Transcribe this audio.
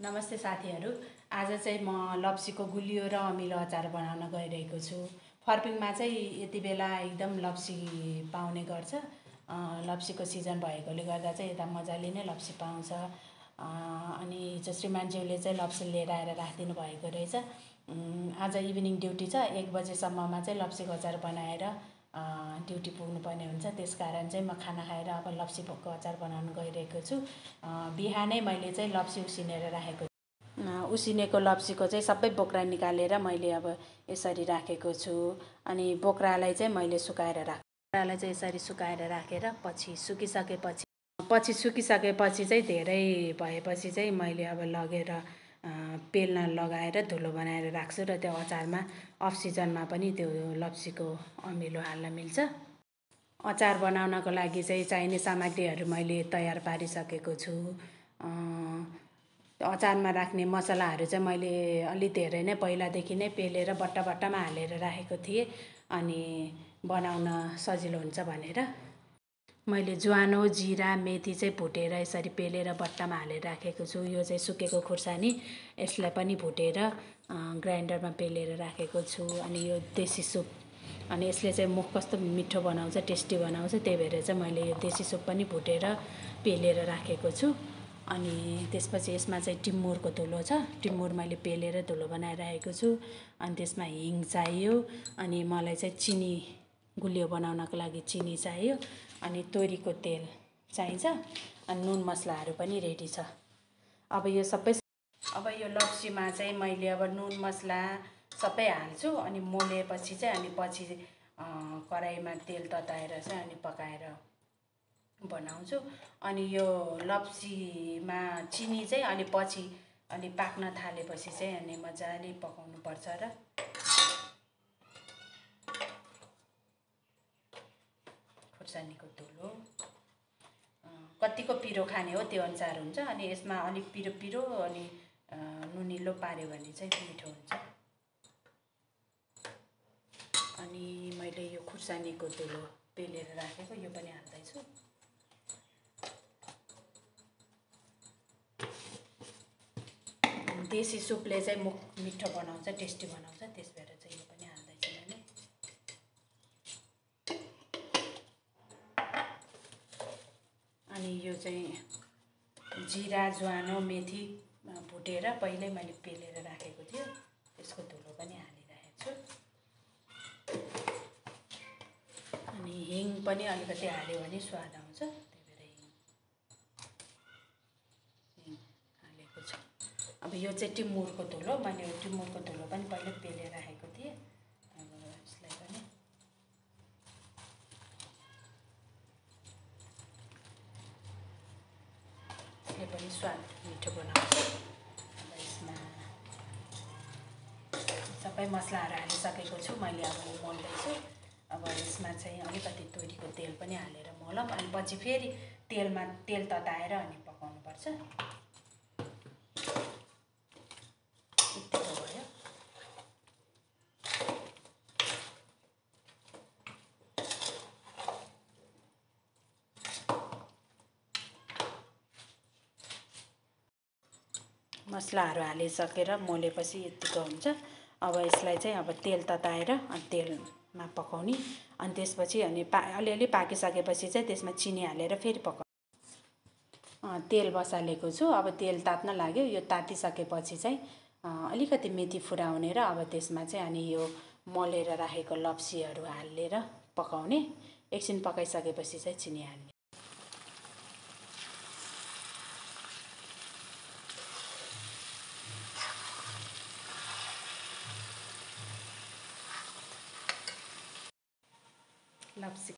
नमस्ते साथीहरू। आज चाहिँ म लप्सीको गुलियो र अमिलो अचार बनाउन गइरहेको छु। फर्पिङमा चाहिँ यति बेला एकदम लप्सी पाउने गर्छ। लप्सीको सिजन भएकोले गर्दा चाहिँ यता मजाले नै लप्सी पाउँछ। अनि हिजो श्रीमानज्यूले चाहिँ लप्सी लिएर आएर राखिदिनु भएको रहेछ। आज इभिनिङ ड्युटी छ, 1 बजेसम्ममा चाहिँ लप्सीको अचार बनाएर ड्युटी पुग्नुपर्ने हुन्छ। त्यसकारण चाहिँ म खाना खाएर अब लप्सीको अचार बनाउन गइरहेको छु। बिहानै मैले चाहिँ लप्सी उसिनेर राखेको उसिनेको लप्सीको चाहिँ सबै बोक्रा निकालेर मैले अब यसरी राखेको छु। अनि बोक्रालाई चाहिँ मैले सुकाएर बोक्रालाई चाहिँ यसरी सुकाएर राखेर पछि सुकिसकेपछि चाहिँ धेरै भएपछि चाहिँ मैले अब लगेर पेल्न लगाएर धुलो बनाएर राख्छु र त्यो अचारमा अफ सिजनमा पनि त्यो लप्सीको अमिलो हाल्न मिल्छ। अचार बनाउनको लागि चाहिँ चाहिने सामग्रीहरू मैले तयार पारिसकेको छु। अचारमा राख्ने मसलाहरू चाहिँ मैले अलि धेरै नै पहिलादेखि नै पेलेर बट्टामा हालेर राखेको थिएँ। अनि बनाउन सजिलो हुन्छ भनेर मैले ज्वानो, जिरा, मेथी चाहिँ भुटेर यसरी पेलेर बट्टामा हालेर राखेको छु। यो चाहिँ सुकेको खुर्सानी, यसलाई पनि भुटेर ग्राइन्डरमा पेलेर राखेको छु। अनि यो देसी सुप, अनि यसले चाहिँ मुख कस्तो मिठो बनाउँछ, टेस्टी बनाउँछ। त्यही भएर चाहिँ मैले यो देसी सुप पनि भुटेर पेलेर राखेको छु। अनि त्यसपछि यसमा चाहिँ टिमुरको धुलो छ, टिमुर मैले पेलेर धुलो बनाएर राखेको छु। अनि त्यसमा हिङ चाहियो। अनि मलाई चाहिँ चिनी, गुलियो बनाउनको लागि चिनी चाहियो। अनि तोरीको तेल चाहिन्छ। अनि नुन मसलाहरू पनि रेडी छ। अब यो लप्सीमा चाहिँ मैले अब नुन मसला सबै हाल्छु। अनि मोलेपछि चाहिँ अनि पछि कराईमा तेल तताएर चाहिँ अनि पकाएर बनाउँछु। अनि यो लप्सीमा चिनी चाहिँ अनि पछि अनि पाक्न थालेपछि चाहिँ अनि मजाले पकाउनु पर्छ र खुर्सानीको धुलो कतिको पिरो खाने हो त्यो अनुसार हुन्छ। अनि यसमा अलिक पिरो अनि नुनिलो पार्यो भने चाहिँ मिठो हुन्छ। अनि मैले यो खुर्सानीको धुलो पेलेर राखेको यो पनि हाल्दैछु। देसी सुपले चाहिँ मुख मिठो बनाउँछ, टेस्टी बनाउँछ। त्यस भएर चाहिँ यो पनि हाल्दैछु मैले। अनि यो चाहिँ जिरा, ज्वानो, मेथी भुटेर पहिल्यै मैले पेलेर राखेको थियो, त्यसको धुलो पनि हालिरहेको छु। अनि हिङ पनि अलिकति हाल्यो भने स्वाद आउँछ। त्यही भएर हिङ हालेको छु। अब यो चाहिँ टिमुरको धुलो, मैले यो टिमुरको धुलो पनि पहिल्यै पेलेर राखेको थिएँ। अब यसलाई पनि यसले पनि स्वाद मिठो बनाउँछ। अब यसमा सबै मसलाहरू हालिसकेको छु मैले। अब यो मोल्दैछु। अब यसमा चाहिँ अलिकति तोरीको तेल पनि हालेर मोलौँ। अनि पछि फेरि तेल तताएर अनि पकाउनुपर्छ। यतिको भयो। मसलाहरू हालिसकेर मोलेपछि यतिको हुन्छ। अब यसलाई चाहिँ अब तेल तताएर अनि तेलमा पकाउने। अनि त्यसपछि अनि अलिअलि पाकिसकेपछि चाहिँ त्यसमा चिनी हालेर फेरि तेल बसालेको छु। अब तेल तात्न लाग्यो। यो तातिसकेपछि चाहिँ अलिकति मेथी फुराउने र अब त्यसमा चाहिँ अनि यो मोलेर राखेको लप्सीहरू हालेर पकाउने। एकछिन पकाइसकेपछि चाहिँ चिनी हाल्ने। लप्सी